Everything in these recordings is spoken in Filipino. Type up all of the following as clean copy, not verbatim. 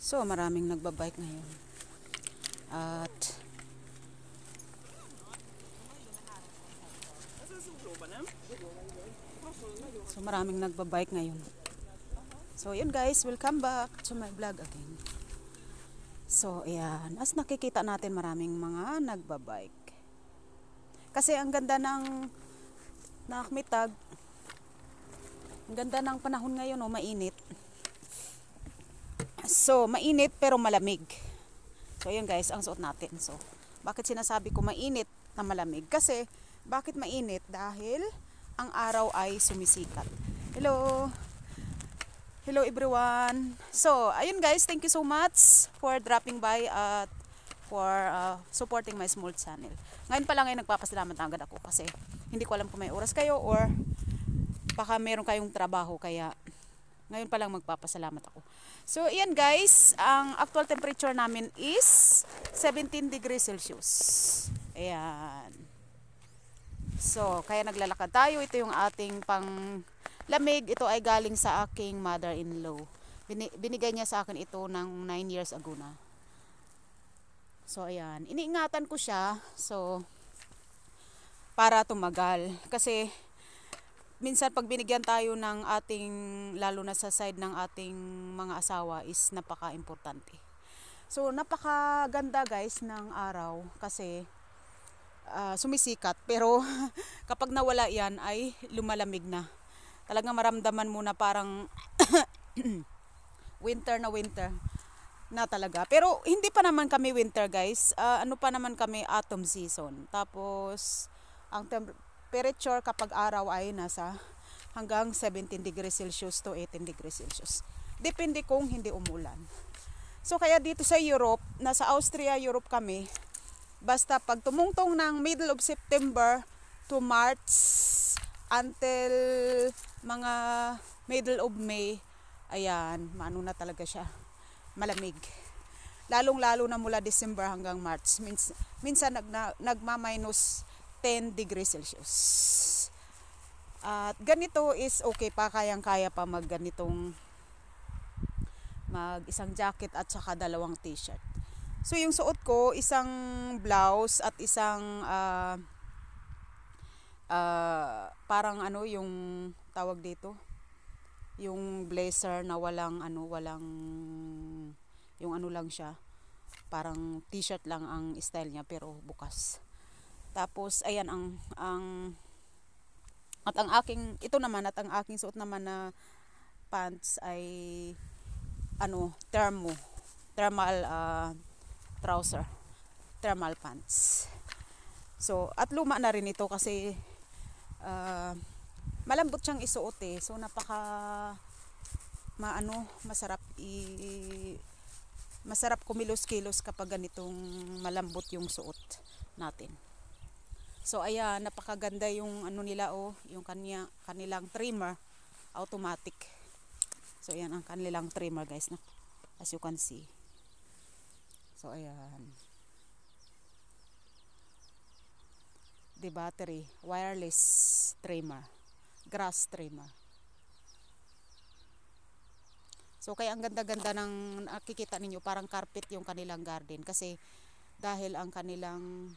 So, maraming nagbabike ngayon. At maraming nagbabike ngayon. So, yun guys, welcome back to my vlog again. So, ayan, as nakikita natin, maraming mga nagbabike. Kasi ang ganda ng nakmitag. Ang ganda ng panahon ngayon, oh, mainit. So, mainit pero malamig. So, yun guys, ang suot natin. So, bakit sinasabi ko mainit na malamig? Kasi, bakit mainit? Dahil ang araw ay sumisikat. Hello! Hello everyone! So, ayun guys, thank you so much for dropping by at for supporting my small channel. Ngayon pa lang ay nagpapasalamat agad ako kasi hindi ko alam kung may oras kayo or baka meron kayong trabaho kaya ngayon pa lang magpapasalamat ako. So, ayan guys, ang actual temperature namin is 17 degrees Celsius. Ayan. So, kaya naglalakad tayo. Ito yung ating pang lamig. Ito ay galing sa aking mother-in-law. Binigay niya sa akin ito ng 9 years ago na. So, ayan. Iniingatan ko siya. So, para tumagal. Kasi, minsan pag binigyan tayo ng ating, lalo na sa side ng ating mga asawa, is napaka-importante. So, napakaganda guys ng araw kasi sumisikat. Pero kapag nawala yan ay lumalamig na. Talagang maramdaman mo na parang winter na talaga. Pero hindi pa naman kami winter guys. Ano pa naman kami, autumn season. Tapos ang temperature kapag araw ay nasa hanggang 17 degrees Celsius to 18 degrees Celsius. Depende kung hindi umulan. So kaya dito sa Europe, nasa Austria, Europe kami, basta pag tumungtong ng middle of September to March until mga middle of May, ayan, maano na talaga siya, malamig. Lalong-lalo na mula December hanggang March. Minsan nagma-minus 10 degrees Celsius. At ganito is okay pa, kayang-kaya pa mag isang jacket at saka dalawang t-shirt. So yung suot ko, isang blouse at isang parang ano yung tawag dito, yung blazer na walang yung ano lang siya, parang t-shirt lang ang style niya pero bukas. Tapos ayan ang aking suot naman na pants ay thermal trouser, thermal pants. So, at luma na rin ito kasi malambot siyang isuot eh. So, masarap kumilos-kilos kapag ganitong malambot yung suot natin. So, ayan, napakaganda yung nila yung kanilang trimmer, automatic. So, ayan ang kanilang trimmer guys, na as you can see. So, ayan. The battery, wireless trimmer, grass trimmer. So, kaya ang ganda-ganda ng nakikita ninyo, parang carpet yung kanilang garden. Kasi, dahil ang kanilang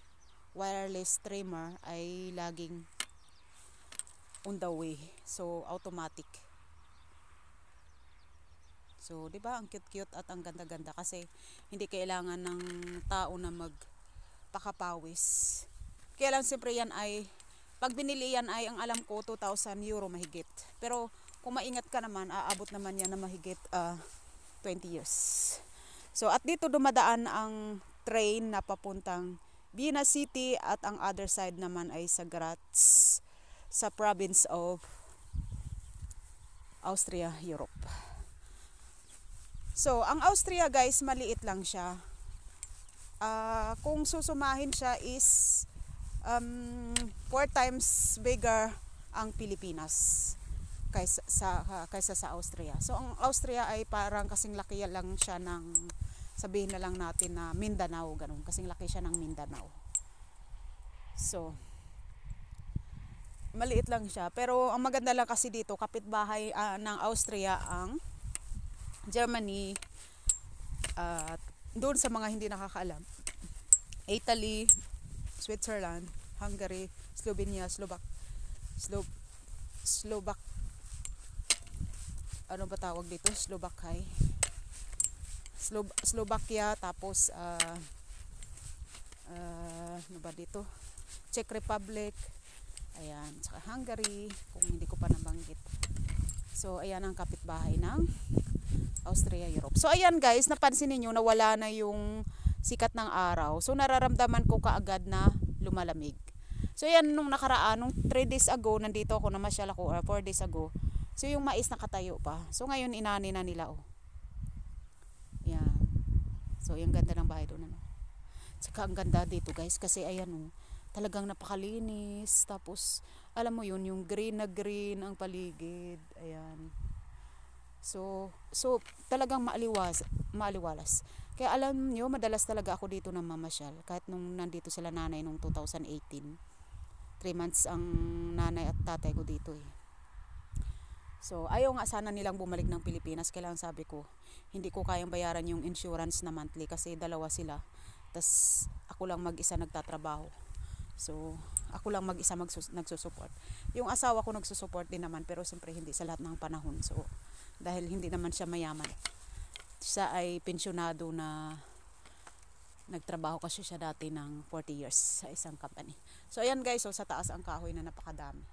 wireless trimmer ay laging on the way. So, automatic. So, 'di ba? Ang cute-cute at ang ganda-ganda kasi hindi kailangan ng tao na magpakapawis. Kaya lang siyempre yan ay pag binili yan ay ang alam ko 2,000 euro mahigit. Pero kung maingat ka naman, aabot naman yan na mahigit 20 years. So, at dito dumadaan ang train na papuntang Vienna City at ang other side naman ay sa Graz, sa province of Austria, Europe. So, ang Austria guys, maliit lang siya. Kung susumahin siya is 4 times bigger ang Pilipinas kaysa sa Austria. So, ang Austria ay parang kasing laki lang siya ng, sabihin na lang natin na Mindanao, ganun. Kasing laki siya ng Mindanao. So, maliit lang siya. Pero ang maganda lang kasi dito, kapitbahay ng Austria ang Germany, At doon sa mga hindi nakakaalam, Italy, Switzerland, Hungary, Slovenia, Slovak, ano ba tawag dito? Slovakia, tapos ano ba dito? Czech Republic, ayan, saka Hungary, kung hindi ko pa nabanggit. So ayan ang kapitbahay ng Austria, Europe. So ayan guys, napansin niyo na wala na yung sikat ng araw. So nararamdaman ko kaagad na lumalamig. So yan nung nakaraan, nung 3 days ago, nandito ako, namasyal ako, or 4 days ago. So yung mais nakatayo pa. So ngayon inani na nila, oh. Yan. So yung ganda ng bahay doon, ano. Saka ang ganda dito guys, kasi ayan, oh, talagang napakalinis. Tapos alam mo yun, yung green na green ang paligid. Ayan. So talagang maaliwalas. Kaya alam nyo, madalas talaga ako dito nang mamasyal. Kahit nung nandito sila nanay nung 2018. 3 months ang nanay at tatay ko dito eh. So ayaw nga sana nilang bumalik ng Pilipinas. Kailangan sabi ko, hindi ko kayang bayaran yung insurance na monthly kasi dalawa sila. Tas ako lang mag-isa nagtatrabaho. So ako lang mag-isa nagsusupport. Yung asawa ko nagsusupport din naman, pero siyempre hindi sa lahat ng panahon. So dahil hindi naman siya mayaman, siya ay pensyonado na nagtrabaho kasi siya dati ng 40 years sa isang company. So ayan guys, so sa taas ang kahoy na napakadami.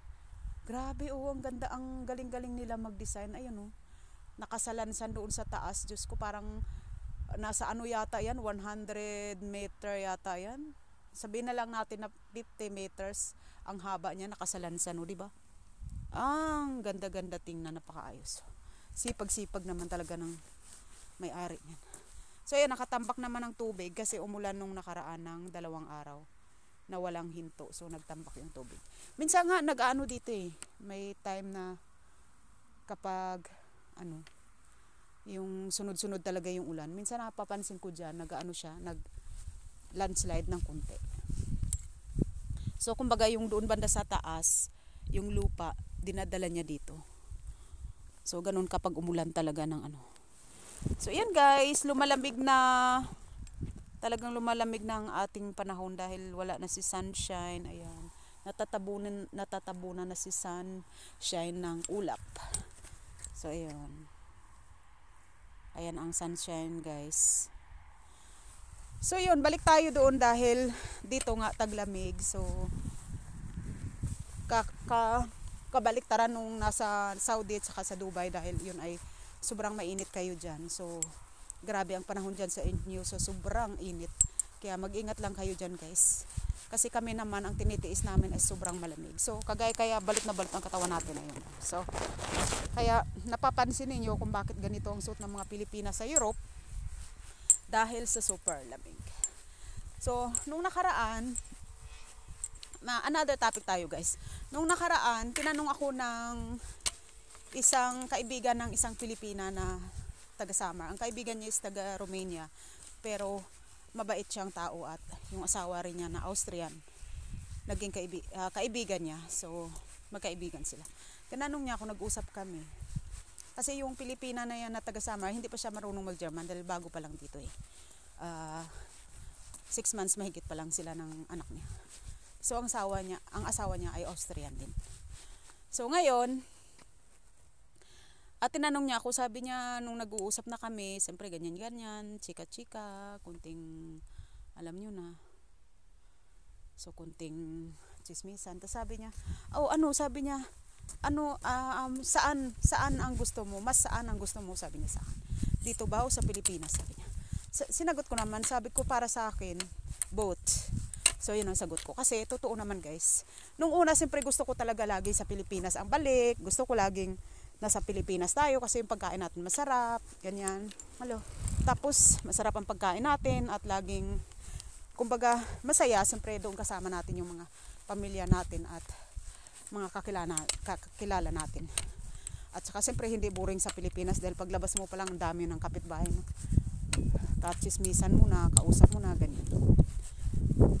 Grabe, oh, ang ganda, ang galing-galing nila mag-design. Ayun, oh, nakasalansan doon sa taas. Diyos ko, parang nasa ano yata yan, 100 meter yata yan. Sabihin na lang natin na 50 meters ang haba niya, nakasalansan, oh, di ba? Ang ganda-ganda tingnan, napakaayos. Sipag-sipag naman talaga ng may-ari niyan. So ayan, nakatambak naman ng tubig kasi umulan nung nakaraan ng 2 araw na walang hinto. So nagtambak yung tubig. Minsan nga nag-ano dito eh. May time na kapag ano, yung sunod-sunod talaga yung ulan. Minsan napapansin ko diyan, nag-ano siya, nag-landslide ng kunti. So kumbaga yung doon banda sa taas, yung lupa dinadala niya dito. So ganun kapag umulan talaga ng ano. So yan guys, talagang lumalamig na ang ating panahon dahil wala na si sunshine. Ayan, natatabunan na si sunshine ng ulap. So ayan, ayan ang sunshine guys. So yun, balik tayo doon dahil dito nga taglamig. So kabaliktaran nung nasa Saudi at saka sa Dubai, dahil yun ay sobrang mainit kayo dyan. So grabe ang panahon dyan sa inyo, so sobrang init. Kaya mag-ingat lang kayo dyan guys, kasi kami naman ang tinitiis namin ay sobrang malamig. So kaya balot na balot ang katawan natin na yun. So kaya napapansin niyo kung bakit ganito ang suot ng mga Pilipinas sa Europe, dahil sa super lamig. So nung nakaraan, another topic tayo guys. Nung nakaraan, tinanong ako ng isang kaibigan ng isang Pilipina na taga Samar. Ang kaibigan niya is taga Romania, pero mabait siyang tao at yung asawa rin niya na Austrian, naging kaibigan niya. So magkaibigan sila. Tinanong niya ako, nag-usap kami. Kasi yung Pilipina na yan na taga Samar, hindi pa siya marunong mag-German dahil bago pa lang dito eh. 6 months mahigit pa lang sila ng anak niya. So ang asawa niya ay Austrian din. So ngayon, at tinanong niya ako, sabi niya nung nag-uusap na kami, siyempre ganyan-ganyan, chika-chika, kunting, alam niyo na. So kunting chismisan. Tapos sabi niya, sabi niya, saan ang gusto mo? Mas saan ang gusto mo? Sabi niya sa akin. Dito ba o sa Pilipinas? Sabi niya. Sinagot ko naman, sabi ko para sa akin, both. So yun ang sagot ko. Kasi totoo naman guys. Nung una, siyempre gusto ko talaga lagi sa Pilipinas ang balik. Gusto ko laging nasa Pilipinas tayo kasi yung pagkain natin masarap. Ganyan. Tapos masarap ang pagkain natin at laging, kumbaga, masaya. Siyempre doon kasama natin yung mga pamilya natin at mga kakilala natin. At saka siyempre hindi boring sa Pilipinas dahil paglabas mo pa lang ang dami ng kapitbahay. No? Chismisan mo na, kausap mo na, ganyan.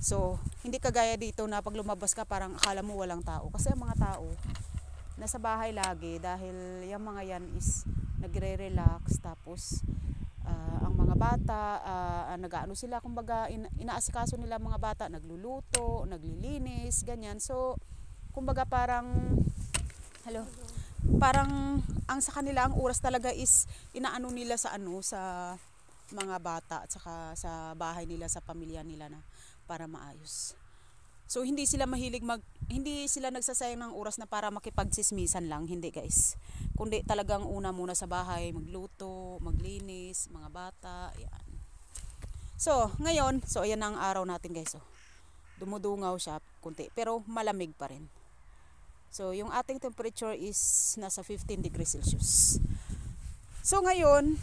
So, hindi kagaya dito na pag lumabas ka parang akala mo walang tao. Kasi ang mga tao nasa bahay lagi dahil yung mga yan is nagre-relax. Tapos ang mga bata, nag-aano sila, kumbaga inaasikaso nila mga bata, nagluluto, naglilinis, ganyan. So kumbaga parang ang sa kanila ang oras talaga is inaano nila sa mga bata at saka sa bahay nila, sa pamilya nila na para maayos. So hindi sila hindi sila nagsasayang ng oras na para makipagsismisan lang, hindi guys. Kundi talagang una muna sa bahay, magluto, maglinis, mga bata, yan. So ngayon, ayan ang araw natin guys. Dumudungaw siya kunti, pero malamig pa rin. So yung ating temperature is nasa 15 degrees Celsius. So ngayon,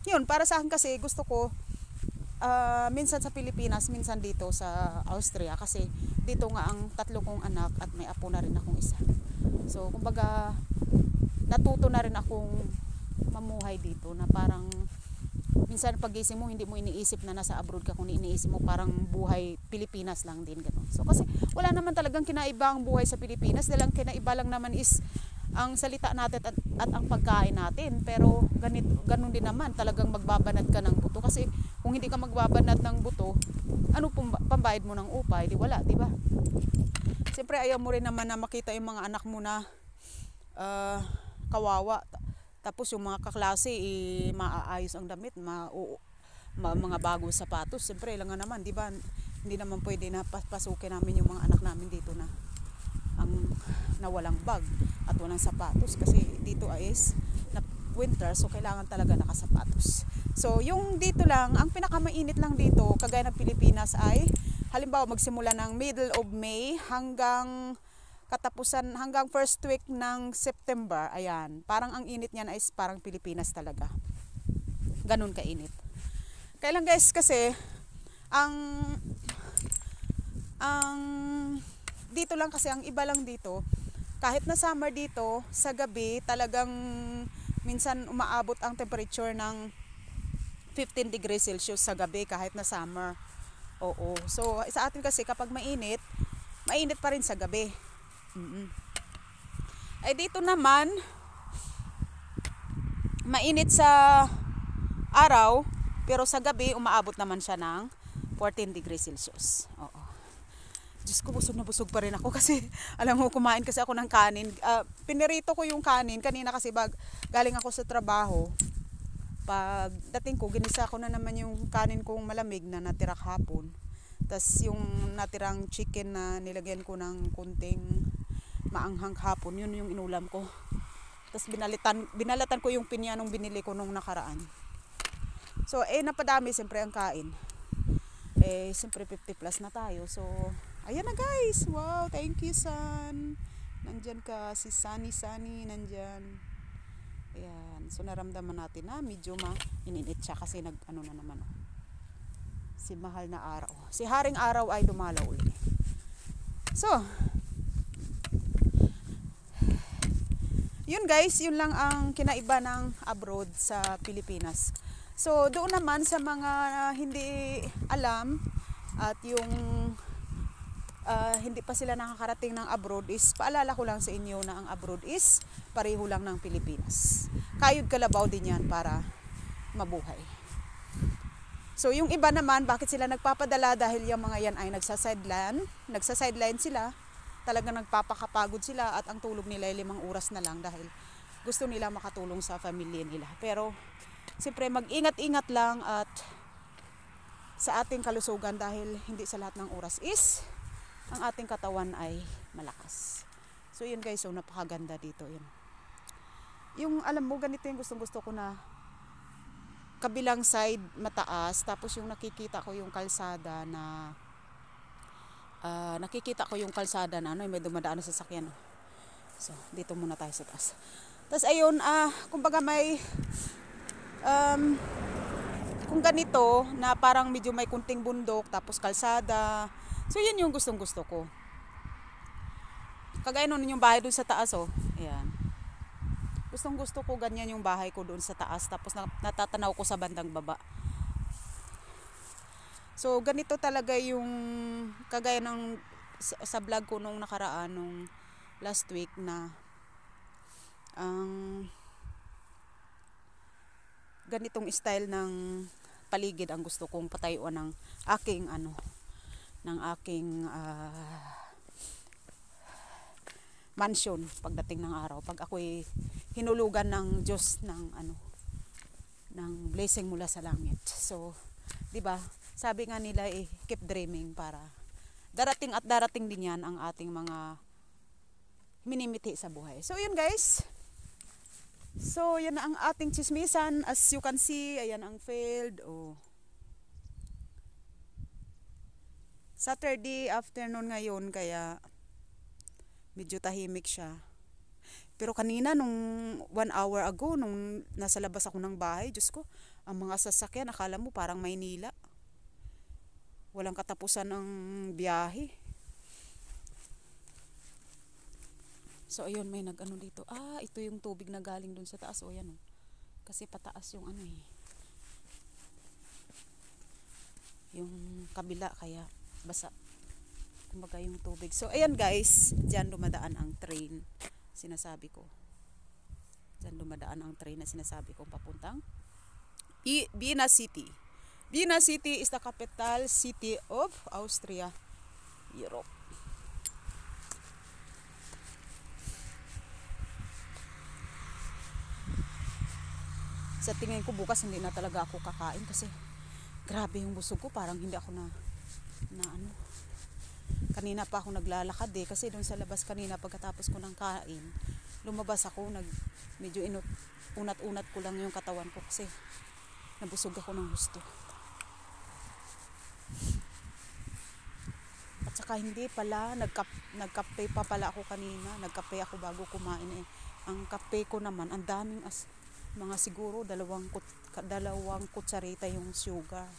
yun, para sa akin kasi gusto ko minsan sa Pilipinas, minsan dito sa Austria, kasi dito nga ang 3 kong anak at may apo na rin akong isa. So kumbaga natuto na rin akong mamuhay dito, na parang minsan pagising mo hindi mo iniisip na nasa abroad ka, kung iniisip mo parang buhay Pilipinas lang din, gano'n. So kasi wala naman talagang kinaiba ang buhay sa Pilipinas, dahil ang kinaiba lang naman is ang salita natin at ang pagkain natin. Pero ganun din naman, talagang magbabanat ka ng buto, kasi kung hindi ka magbabanat ng buto, ano pambayad mo ng upa? Di wala, di ba? Siyempre ayaw mo rin naman na makita yung mga anak mo na kawawa, tapos yung mga kaklase maaayos ang damit, mga bagong sapatos. Siyempre lang nga naman, di ba? Hindi naman pwede na pasukin namin yung mga anak namin dito na walang bag at walang sapatos, kasi dito is na winter, so kailangan talaga nakasapatos. So yung dito lang, ang pinakamainit lang dito kagaya ng Pilipinas ay halimbawa magsimula ng middle of May hanggang katapusan, hanggang first week ng September. Ayan, parang ang init niyan is parang Pilipinas talaga, ganun kainit. Kailan guys, kasi ang dito lang, kasi ang iba lang dito, kahit na summer dito, sa gabi talagang minsan umaabot ang temperature ng 15 degrees Celsius sa gabi kahit na summer. Oo. So sa atin kasi kapag mainit pa rin sa gabi. Ay dito naman mainit sa araw, pero sa gabi umaabot naman siya ng 14 degrees Celsius. Oo. Diyos ko, busog na busog pa rin ako kasi alam mo, kumain kasi ako ng kanin. Pinirito ko yung kanin kanina kasi galing ako sa trabaho. Pag dating ko, ginisa ko na naman yung kanin kong malamig na natira hapon. Tapos yung natirang chicken na nilagyan ko ng kunting maanghang hapon, yun yung inulam ko. Tapos binalatan ko yung pinya nung binili ko nung nakaraan. So napadami siyempre ang kain. Siyempre 50 plus na tayo. So ayan na guys, wow, thank you son. Nandyan ka, si Sunny nandyan. Ayan, so naramdaman natin na medyo ininit siya kasi na naman. Si mahal na araw, si haring araw ay dumalaw ulit. So yun guys, yun lang ang kinaiba ng abroad sa Pilipinas. So doon naman sa mga hindi alam at yung hindi pa sila nakakarating ng abroad, is paalala ko lang sa inyo na ang abroad is pareho lang ng Pilipinas. Kayod kalabaw din yan para mabuhay. So yung iba naman, bakit sila nagpapadala? Dahil yung mga yan ay nagsa-sideline sila, talagang nagpapakapagod sila, at ang tulog nila ay 5 oras na lang dahil gusto nila makatulong sa pamilya nila. Pero siyempre mag-ingat-ingat lang at sa ating kalusugan, dahil hindi sa lahat ng oras is ang ating katawan ay malakas. So yun guys, so napakaganda dito yun. Yung alam mo, ganito yung gustong-gusto ko, na kabilang side mataas, tapos yung nakikita ko yung kalsada na may dumadaan na sasakyan. So dito muna tayo sa taas. Tapos ayun, kumbaga may kung ganito na parang medyo may kunting bundok tapos kalsada. So yun yung gustong-gusto ko. Kagaya nun yung bahay doon sa taas, ayan. Gustong-gusto ko ganyan yung bahay ko doon sa taas, tapos natatanaw ko sa bandang baba. So ganito talaga yung kagaya ng sa vlog ko nung nakaraan, nung last week, na ganitong style ng paligid ang gusto kong patayuan ng aking mansion pagdating ng araw. Pag ako'y hinulugan ng Diyos ng blessing mula sa langit. So, 'di ba? Sabi nga nila keep dreaming para darating at darating din 'yan ang ating mga minimiti sa buhay. So, yun guys. So, yan ang ating chismisan. As you can see, ayan ang field. Saturday afternoon ngayon, kaya medyo tahimik siya. Pero kanina, nung 1 hour ago, nung nasa labas ako ng bahay, Diyos ko, ang mga sasakyan, akala mo parang Maynila. Walang katapusan ng biyahe. So, ayun, may nag-ano dito. Ito yung tubig na galing dun sa taas. O, yan o. Kasi pataas yung yung kabila, kaya basa. Kumbaga yung tubig. So, ayan guys, dyan dumadaan ang train. Sinasabi ko. Dyan dumadaan ang train na sinasabi kong papuntang Vienna City. Vienna City is the capital city of Austria, Europe. Sa tingin ko bukas hindi na talaga ako kakain kasi grabe yung busog ko, parang hindi ako na kanina pa ako naglalakad kasi doon sa labas kanina pagkatapos ko ng kain lumabas ako, medyo unat-unat ko lang yung katawan ko kasi nabusog ako ng gusto. At saka hindi pala nagkape pa pala ako kanina, nagkape ako bago kumain ang kape ko naman ang daming mga siguro dalawang kutsarita yung sugar.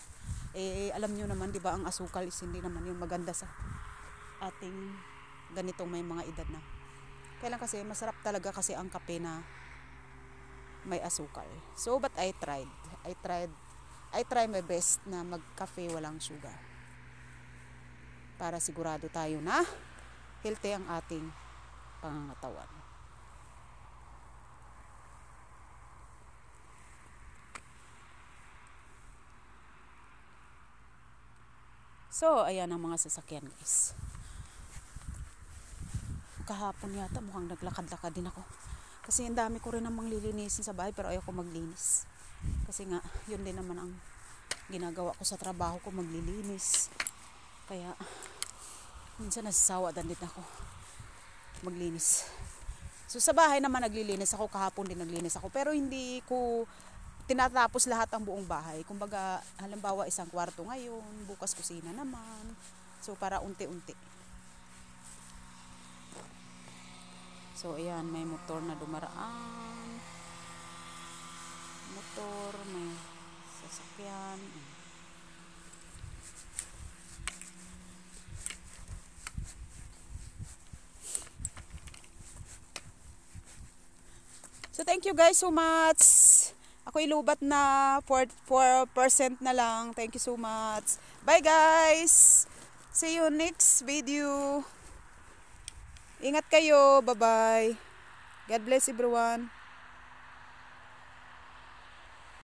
Alam nyo naman, di ba, ang asukal is hindi naman yung maganda sa ating ganitong may mga edad na. Kailan kasi masarap talaga kasi ang kape na may asukal. So, but I try my best na magkape walang sugar. Para sigurado tayo na healthy ang ating pangangatawan. So, ayan ang mga sasakyan guys. Kahapon yata mukhang naglakad-lakad din ako. Kasi ang dami ko rin namang lilinisin sa bahay pero ayoko maglinis. Kasi nga, yun din naman ang ginagawa ko sa trabaho ko, maglilinis. Kaya, minsan nasasawa din ako maglinis. So, sa bahay naman naglilinis ako, kahapon din naglinis ako. Pero hindi ko tinatapos lahat ang buong bahay. Kumbaga, halimbawa isang kwarto ngayon, bukas kusina naman. So, para unti-unti. So, ayan, may motor na dumaraan. Motor, may sasakyan. So, thank you guys so much. Ako ilubat na 4% na lang. Thank you so much. Bye guys. See you next video. Ingat kayo. Bye-bye. God bless everyone.